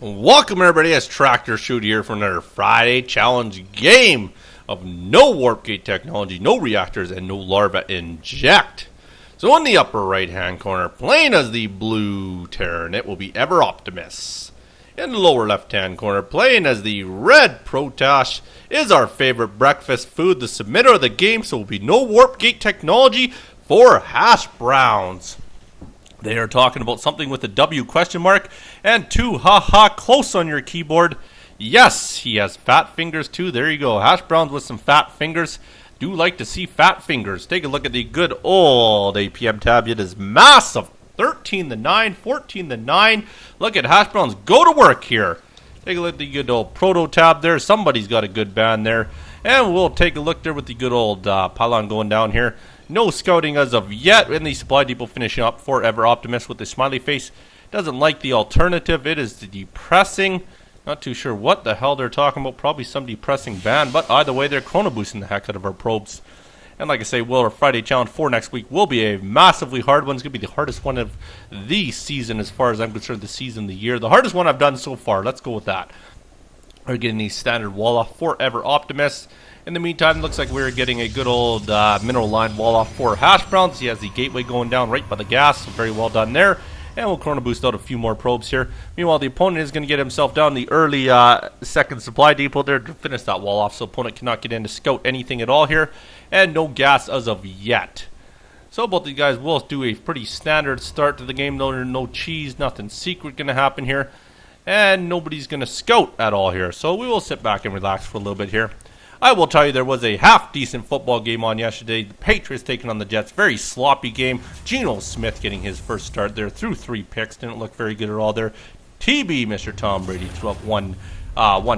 Welcome everybody, it's tractorchute here for another Friday challenge game of no warp gate technology, no reactors, and no larva inject. So in the upper right hand corner, playing as the blue Terran, it will be EverOptimist. In the lower left hand corner, playing as the red Protosh, is our favorite breakfast food, the submitter of the game, so it will be no warp gate technology for Hashbrowns. They are talking about something with a W question mark and two haha close on your keyboard. Yes, he has fat fingers too. There you go. Hashbrowns with some fat fingers. Do like to see fat fingers. Take a look at the good old APM tab. It is massive. 13 to 9, 14 to 9. Look at Hashbrowns. Go to work here. Take a look at the good old proto tab there. Somebody's got a good band there. And we'll take a look there with the good old pylon going down here. No scouting as of yet, and the supply depot finishing up for EverOptimist with the smiley face. Doesn't like the alternative. It is the depressing. Not too sure what the hell they're talking about. Probably some depressing band, but either way, they're chrono boosting the heck out of our probes. And like I say, our Friday challenge for next week will be a massively hard one. It's going to be the hardest one of the season as far as I'm concerned, the season, the year. The hardest one I've done so far. Let's go with that. We're getting the standard wall off for EverOptimist. In the meantime, looks like we're getting a good old mineral line wall off for Hashbrowns. He has the gateway going down right by the gas, so very well done there. And we'll chrono boost out a few more probes here. Meanwhile, the opponent is going to get himself down the early second supply depot there to finish that wall off, so opponent cannot get in to scout anything at all here. And no gas as of yet. So both these guys will do a pretty standard start to the game. No cheese, nothing secret going to happen here. And nobody's going to scout at all here. So we will sit back and relax for a little bit here. I will tell you there was a half-decent football game on yesterday. The Patriots taking on the Jets. Very sloppy game. Geno Smith getting his first start there. Threw 3 picks. Didn't look very good at all there. TB, Mr. Tom Brady, threw up one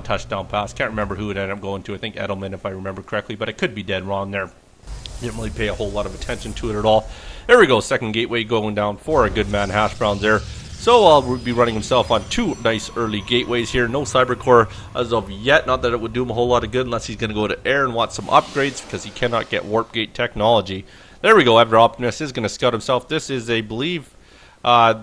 touchdown pass. Can't remember who it ended up going to. I think Edelman, if I remember correctly. But it could be dead wrong there. Didn't really pay a whole lot of attention to it at all. There we go. Second gateway going down for a good man, Hashbrowns there. So I'll be running himself on 2 nice early gateways here. No cybercore as of yet. Not that it would do him a whole lot of good unless he's going to go to air and want some upgrades because he cannot get warp gate technology. There we go. EverOptimist is going to scout himself. This is a, believe,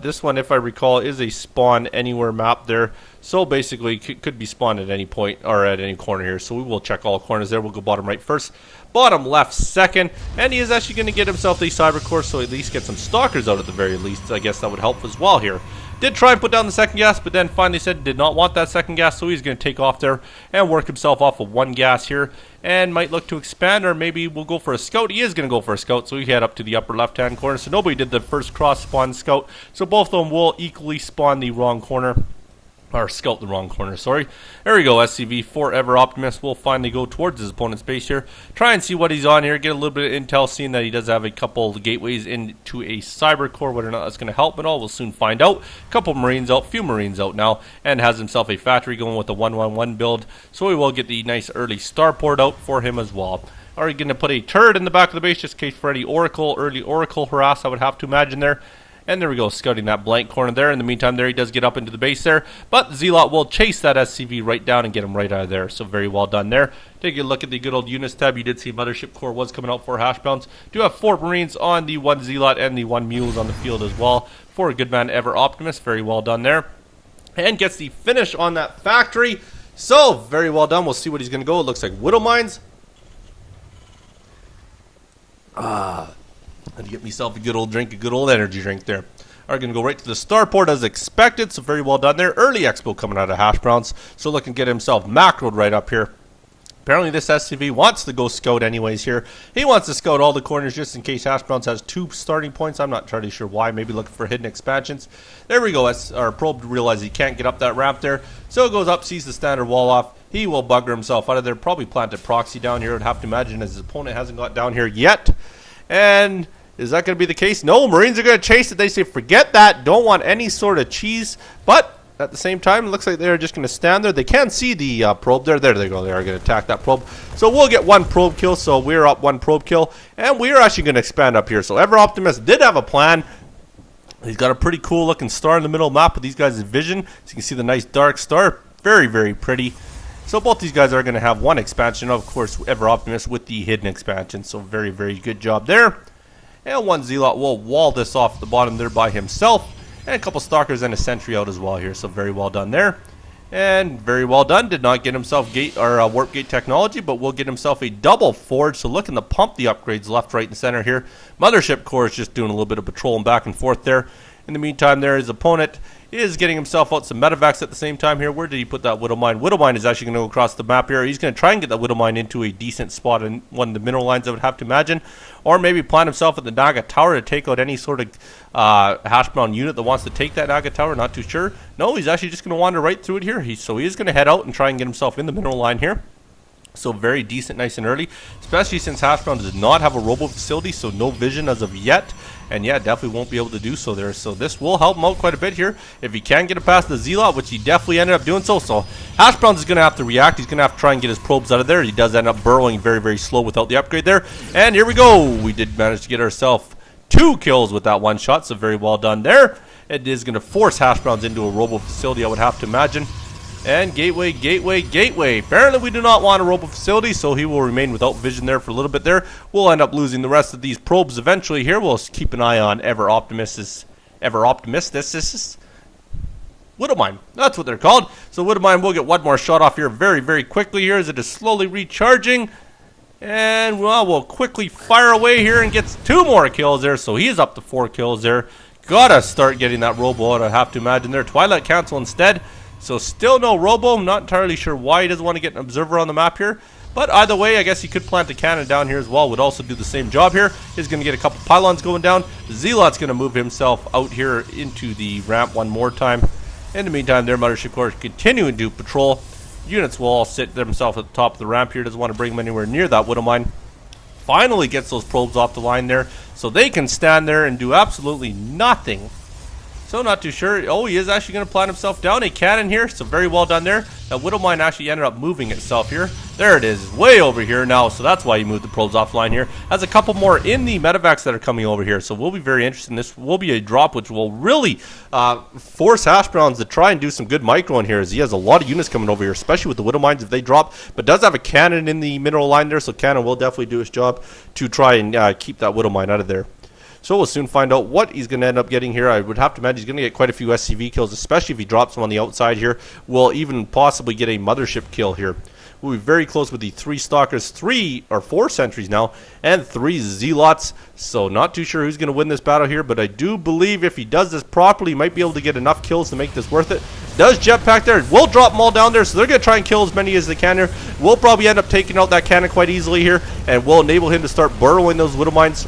this one, if I recall, is a spawn anywhere map there. So basically, could be spawned at any point or at any corner here. So we will check all corners there. We'll go bottom right first, bottom left second. And he is actually going to get himself the cybercore, so at least get some stalkers out at the very least. I guess that would help as well here. Did try and put down the second gas, but then finally said did not want that second gas, so he's going to take off there and work himself off of 1 gas here. And might look to expand, or maybe we'll go for a scout. He is going to go for a scout, so we head up to the upper left-hand corner. So nobody did the first cross-spawn scout, so both of them will equally spawn the wrong corner. Or scout the wrong corner, sorry. There we go, SCV for EverOptimist will finally go towards his opponent's base here. Try and see what he's on here, get a little bit of intel, seeing that he does have a couple of gateways into a cybercore. Whether or not that's going to help at all, we'll soon find out. A couple Marines out, few Marines out now, and has himself a factory going with the 111 build. So we will get the nice early starport out for him as well. Are you going to put a turret in the back of the base just in case for any early Oracle harass, I would have to imagine there. And there we go, scouting that blank corner there. In the meantime, there he does get up into the base there. But Zealot will chase that SCV right down and get him right out of there. So very well done there. Take a look at the good old units tab. You did see Mothership Core was coming out for Hashbrowns. Do have 4 Marines on the 1 Zealot and the 1 Mules on the field as well. For a good man, EverOptimist. Very well done there. And gets the finish on that factory. So very well done. We'll see what he's going to go. It looks like Widow Mines. And get myself a good old drink, a good old energy drink there. Are going to go right to the starport as expected, so very well done there. Early expo coming out of Hashbrowns, so looking to get himself macroed right up here. Apparently this SCV wants to go scout anyways here. He wants to scout all the corners just in case Hashbrowns has 2 starting points. I'm not entirely sure why. Maybe looking for hidden expansions. There we go. Our probe realizes he can't get up that ramp there. So it goes up, sees the standard wall off. He will bugger himself out of there. Probably plant a proxy down here. I'd have to imagine as his opponent hasn't got down here yet. And is that going to be the case? No, Marines are going to chase it. They say, forget that. Don't want any sort of cheese. But at the same time, it looks like they're just going to stand there. They can see the probe there. There they go. They are going to attack that probe. So we'll get 1 probe kill. So we're up 1 probe kill. And we are actually going to expand up here. So EverOptimist did have a plan. He's got a pretty cool looking star in the middle map with these guys' vision. So you can see the nice dark star. Very, very pretty. So both these guys are going to have 1 expansion. Of course, EverOptimist with the hidden expansion. So very, very good job there. And 1 Zealot will wall this off the bottom there by himself. And a couple stalkers and a sentry out as well here. So very well done there. And very well done. Did not get himself gate or warp gate technology, but will get himself a double forge. So looking to pump the upgrades left, right, and center here. Mothership core is just doing a little bit of patrolling back and forth there. In the meantime, there his opponent is getting himself out some medevacs at the same time here. Where did he put that Widow Mine? Widow Mine is actually going to go across the map here. He's going to try and get that Widow Mine into a decent spot in one of the mineral lines, I would have to imagine. Or maybe plant himself at the Naga Tower to take out any sort of Hashbrown unit that wants to take that Naga Tower. Not too sure. No, he's actually just going to wander right through it here. So he is going to head out and try and get himself in the mineral line here. So very decent, nice and early, especially since Hashbrown does not have a robo facility, so no vision as of yet. And yeah, definitely won't be able to do so there. So this will help him out quite a bit here if he can get it past the Zealot, which he definitely ended up doing so. So Hashbrowns is going to have to react. He's going to have to try and get his probes out of there. He does end up burrowing very, very slow without the upgrade there. And here we go. We did manage to get ourselves 2 kills with that one shot, so very well done there. It is going to force Hashbrowns into a robo facility, I would have to imagine. And gateway, gateway, gateway. Apparently we do not want a robo facility, so he will remain without vision there for a little bit there. We'll end up losing the rest of these probes eventually here. We'll keep an eye on EverOptimist. This is Widow Mine. That's what they're called. So Widow Mine will get one more shot off here very, very quickly here as it is slowly recharging. And well, we'll quickly fire away here and gets 2 more kills there. So he's up to 4 kills there. Gotta start getting that robo out, I have to imagine there. Twilight Council instead. So still no robo. I'm not entirely sure why he doesn't want to get an observer on the map here. But either way, I guess he could plant a cannon down here as well. Would also do the same job here. He's going to get a couple pylons going down. The Zealot's going to move himself out here into the ramp one more time. In the meantime, their Mothership Core is continuing to patrol. Units will all sit themselves at the top of the ramp here. Doesn't want to bring them anywhere near that Widow Mine. Finally gets those probes off the line there. So they can stand there and do absolutely nothing. So not too sure. Oh, he is actually going to plant himself down a cannon here. So very well done there. That Widow Mine actually ended up moving itself here. There it is, way over here now. So that's why he moved the probes offline here. Has a couple more in the medevacs that are coming over here. So we'll be very interested in this. Will be a drop which will really force Hashbrowns to try and do some good micro in here, as he has a lot of units coming over here, especially with the Widow Mines if they drop. But does have a cannon in the mineral line there. So cannon will definitely do his job to try and keep that Widow Mine out of there. So we'll soon find out what he's going to end up getting here. I would have to imagine he's going to get quite a few SCV kills, especially if he drops them on the outside here. We'll even possibly get a mothership kill here. We'll be very close with the 3 stalkers, 3 or 4 sentries now, and 3 zealots. So not too sure who's going to win this battle here, but I do believe if he does this properly, he might be able to get enough kills to make this worth it. Does jetpack there. We'll drop them all down there, so they're going to try and kill as many as they can here. We'll probably end up taking out that cannon quite easily here, and we'll enable him to start burrowing those Widow Mines.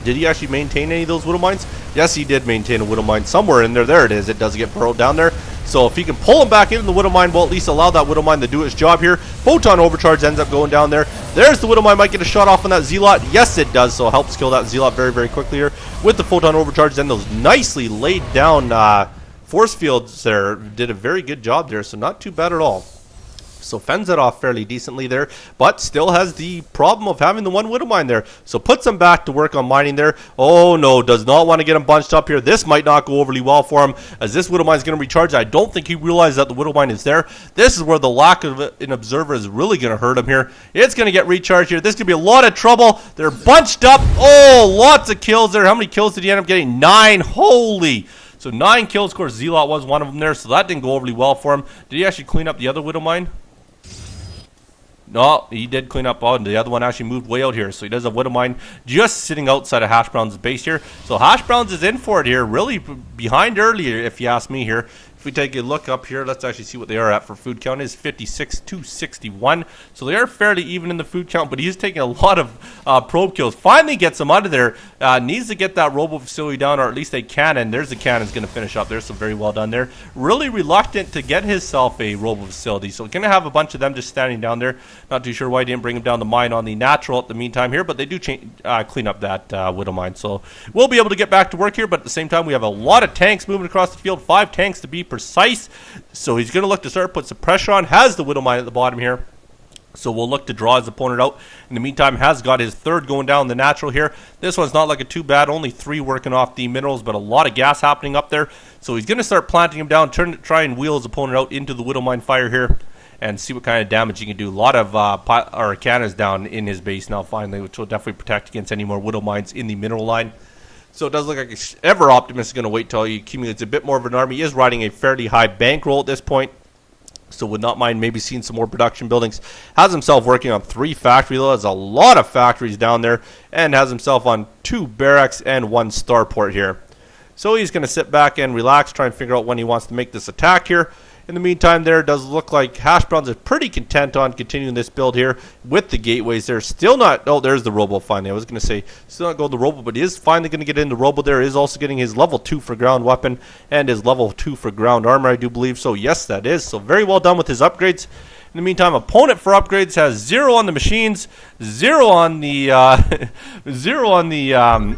Did he actually maintain any of those Widow Mines? Yes, he did maintain a Widow Mine somewhere in there. There it is. It does get burrowed down there. So if he can pull him back into the Widow Mine, we'll at least allow that Widow Mine to do its job here. Photon Overcharge ends up going down there. There's the Widow Mine. Might get a shot off on that Zealot. Yes, it does. So it helps kill that Zealot very, very quickly here with the Photon Overcharge. Then those nicely laid down force fields there did a very good job there. So not too bad at all. So fends it off fairly decently there, but still has the problem of having the 1 Widow Mine there. So puts him back to work on mining there. Oh no, does not want to get him bunched up here. This might not go overly well for him, as this Widow Mine is going to recharge. I don't think he realized that the Widow Mine is there. This is where the lack of an observer is really going to hurt him here. It's going to get recharged here. This could be a lot of trouble. They're bunched up. Oh, lots of kills there. How many kills did he end up getting? 9. Holy. So 9 kills. Of course, Zealot was one of them there, so that didn't go overly well for him. Did he actually clean up the other Widow Mine? No, he did clean up. The other one actually moved way out here. So he does have Widow Mine just sitting outside of Hashbrowns' base here. So Hashbrowns is in for it here. Really behind earlier, if you ask me here. If we take a look up here, let's actually see what they are at for food count. Is 56 to 61. So they are fairly even in the food count, but he's taking a lot of probe kills. Finally gets him out of there. Needs to get that robo facility down, or at least a cannon. There's the cannon's going to finish up there, so very well done there. Really reluctant to get himself a robo facility. So going to have a bunch of them just standing down there. Not too sure why he didn't bring him down the mine on the natural at the meantime here, but they do clean up that Widow Mine. So we'll be able to get back to work here, but at the same time, we have a lot of tanks moving across the field. 5 tanks to be precise. So he's going to look to start put some pressure on. Has the Widow Mine at the bottom here. So we'll look to draw his opponent out. In the meantime, has got his 3rd going down the natural here. This one's not looking too bad. Only 3 working off the minerals, but a lot of gas happening up there. So he's going to start planting him down, try and wheel his opponent out into the Widow Mine fire here, and see what kind of damage he can do. A lot of cannons down in his base now finally, which will definitely protect against any more Widow Mines in the mineral line. So it does look like EverOptimist is going to wait till he accumulates a bit more of an army. He is riding a fairly high bankroll at this point, so would not mind maybe seeing some more production buildings. Has himself working on 3 factories. There's a lot of factories down there, and has himself on 2 barracks and 1 starport here. So he's going to sit back and relax, try and figure out when he wants to make this attack here. In the meantime, there does look like Hashbrowns is pretty content on continuing this build here with the gateways. They're still not... Oh, there's the robo finally. I was going to say, still not going the robo, but he is finally going to get into robo there. He is also getting his level 2 for ground weapon and his level 2 for ground armor, I do believe. So, yes, that is. So, very well done with his upgrades. In the meantime, opponent for upgrades has 0 on the machines, 0 on the 0 on the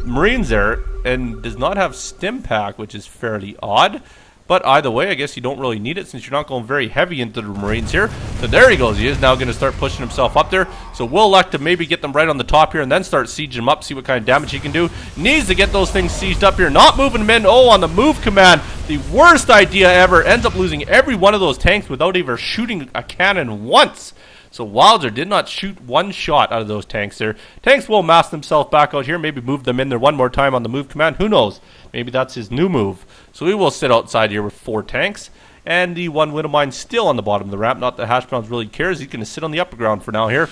Marines there, and does not have stim pack, which is fairly odd. But either way, I guess you don't really need it since you're not going very heavy into the Marines here. So there he goes. He is now going to start pushing himself up there. So we'll elect to maybe get them right on the top here and then start sieging them up, see what kind of damage he can do. Needs to get those things sieged up here. Not moving them in. Oh, on the move command. The worst idea ever. Ends up losing every one of those tanks without even shooting a cannon once. So Wilder did not shoot 1 shot out of those tanks there. Tanks will mass themselves back out here. Maybe move them in there one more time on the move command. Who knows? Maybe that's his new move. So we will sit outside here with 4 tanks. And the 1 widow mine still on the bottom of the ramp. Not that Hashbrowns really cares. He's going to sit on the upper ground for now here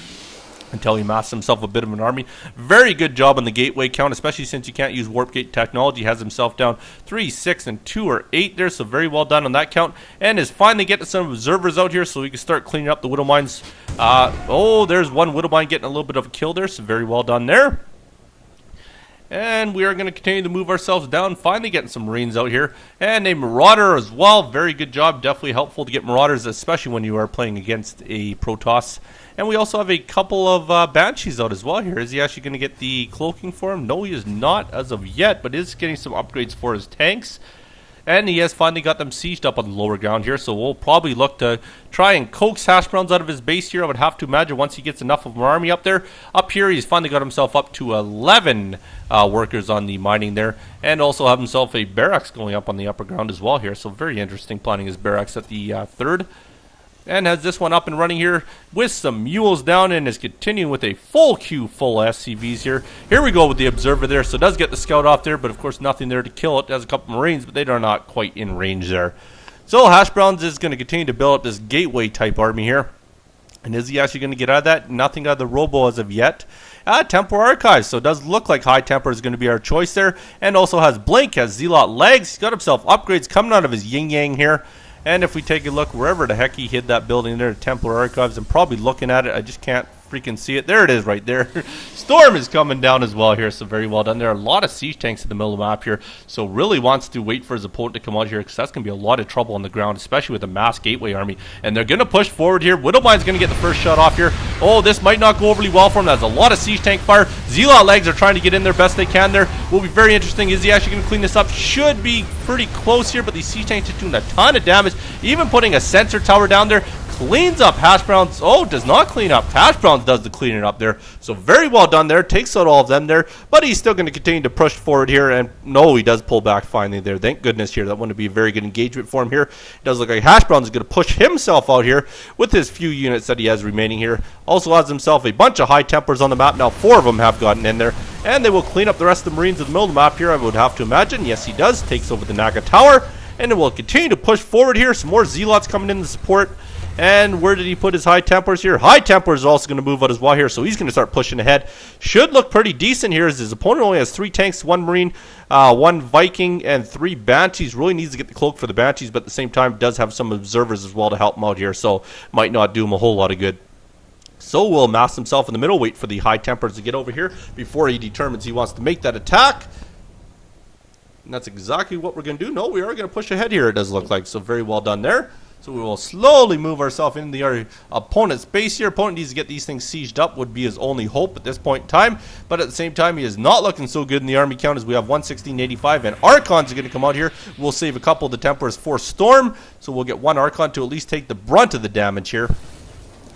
until he masks himself a bit of an army. Very good job on the gateway count, especially since you can't use warp gate technology. Has himself down 3, 6, and 2 or 8 there, so very well done on that count. And is finally getting some observers out here so we can start cleaning up the widow mines. Oh, there's 1 widow mine getting a little bit of a kill there, so very well done there. And we are going to continue to move ourselves down, finally getting some Marines out here. And a Marauder as well. Very good job. Definitely helpful to get Marauders, especially when you are playing against a Protoss. And we also have a couple of Banshees out as well here. Is he actually going to get the cloaking for him? No, he is not as of yet, but is getting some upgrades for his tanks. And he has finally got them sieged up on the lower ground here, so we'll probably look to try and coax Hashbrowns out of his base here. I would have to imagine once he gets enough of an army up there. Up here, he's finally got himself up to 11 workers on the mining there, and also have himself a barracks going up on the upper ground as well here. So very interesting planning his barracks at the 3rd. And has this one up and running here with some mules down and is continuing with a full queue full SCVs here. Here we go with the observer there. So it does get the scout off there, but of course nothing there to kill it. It has a couple Marines, but they are not quite in range there. So Hashbrowns is going to continue to build up this gateway type army here. And is he actually going to get out of that? Nothing out of the robo as of yet. Temporal Archives, so it does look like High Temper is going to be our choice there. And also has Blink, has Zealot legs. He's got himself upgrades coming out of his yin yang here. And if we take a look wherever the heck he hid that building there, Templar Archives, I'm probably looking at it. I just can't freaking see it. There it is right there. Storm is coming down as well here, so very well done. There are a lot of siege tanks in the middle of the map here, so really wants to wait for his opponent to come out here because that's going to be a lot of trouble on the ground, especially with a mass gateway army. And they're going to push forward here. Widowmine's going to get the first shot off here. Oh, this might not go overly well for him. That's a lot of siege tank fire. Zealot legs are trying to get in there best they can there. Will be very interesting. Is he actually going to clean this up? Should be pretty close here, but these siege tanks are doing a ton of damage. Even putting a sensor tower down there. Cleans up Hashbrowns. Oh, does not clean up. Hashbrowns does the cleaning up there. So very well done there. Takes out all of them there. But he's still going to continue to push forward here. And no, he does pull back finally there. Thank goodness here. That wouldn't be a very good engagement for him here. It does look like Hashbrowns is going to push himself out here with his few units that he has remaining here. Also has himself a bunch of High Templars on the map. Now 4 of them have gotten in there. And they will clean up the rest of the Marines in the middle of the map here, I would have to imagine. Yes, he does. Takes over the Naga Tower. And it will continue to push forward here. Some more Zealots coming in to support. And where did he put his High Templars here? High Templars is also going to move out as well here, so he's going to start pushing ahead. Should look pretty decent here as his opponent only has 3 tanks, 1 Marine, 1 Viking, and 3 Banshees. Really needs to get the cloak for the Banshees, but at the same time does have some observers as well to help him out here, so might not do him a whole lot of good. So will mass himself in the middle, wait for the High Templars to get over here before he determines he wants to make that attack. And that's exactly what we're going to do. No, we are going to push ahead here, it does look like, so very well done there. So we will slowly move ourselves into the opponent's base here. Opponent needs to get these things sieged up would be his only hope at this point in time. But at the same time, he is not looking so good in the army count as we have 11685. And Archons are going to come out here. We'll save a couple of the Templars for Storm. So we'll get 1 Archon to at least take the brunt of the damage here.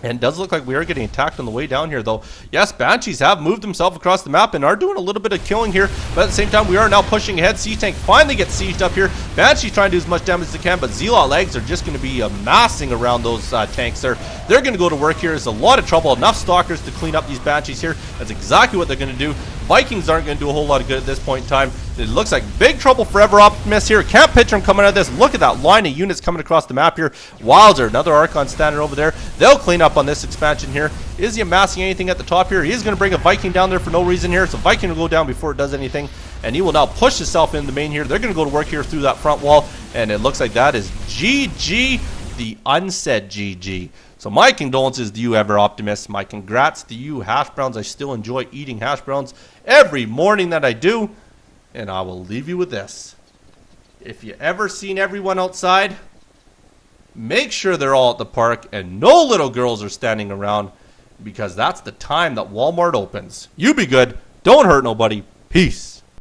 And it does look like we are getting attacked on the way down here, though. Yes, Banshees have moved themselves across the map and are doing a little bit of killing here. But at the same time, we are now pushing ahead. Siege Tank finally gets sieged up here. Banshees trying to do as much damage as they can, but Zealot legs are just going to be amassing around those tanks there. They're going to go to work here. There's a lot of trouble. Enough Stalkers to clean up these Banshees here. That's exactly what they're going to do. Vikings aren't going to do a whole lot of good at this point in time. It looks like big trouble for EverOptimist here. Can't picture him coming out of this. Look at that line of units coming across the map here. Wowzer, another Archon standing over there. They'll clean up on this expansion here. Is he amassing anything at the top here? He is going to bring a Viking down there for no reason here. So Viking will go down before it does anything. And he will now push himself in the main here. They're going to go to work here through that front wall. And it looks like that is GG, the unsaid GG. So my condolences to you, EverOptimist. My congrats to you, Hashbrowns. I still enjoy eating Hashbrowns every morning that I do. And I will leave you with this. If you ever seen everyone outside, make sure they're all at the park and no little girls are standing around, because that's the time that Walmart opens. You be good. Don't hurt nobody. Peace.